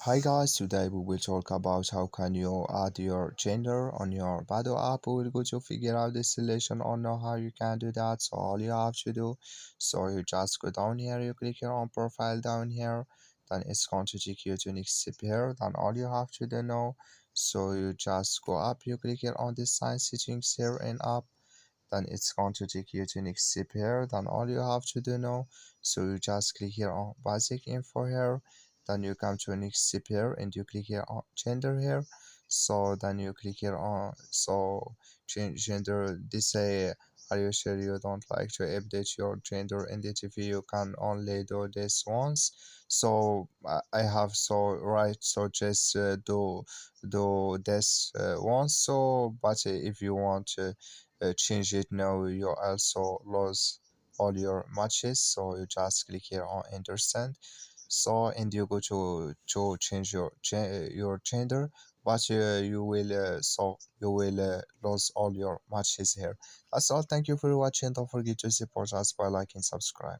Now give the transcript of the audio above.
Hi guys, today we will talk about how can you add your gender on your Badoo app. We will go to figure out the selection or know how you can do that. So all you have to do, so you just go down here, you click your own profile down here, then it's going to take you to next step here. Then all you have to do now, so you just go up, you click here on this sign settings here in app, then it's going to take you to next step here. Then all you have to do now, so you just click here on basic info here, then you come to next step here and you click here on gender here. So then you click here on so change gender. This say, are you sure you don't like to update your gender identity? You can only do this once. So I have so right, so just do this once. So but if you want to change it now, you also lose all your matches. So you just click here on understand, so and you go to change your gender, but you will you will lose all your matches here. That's all. Thank you for watching. Don't forget to support us by liking, subscribe.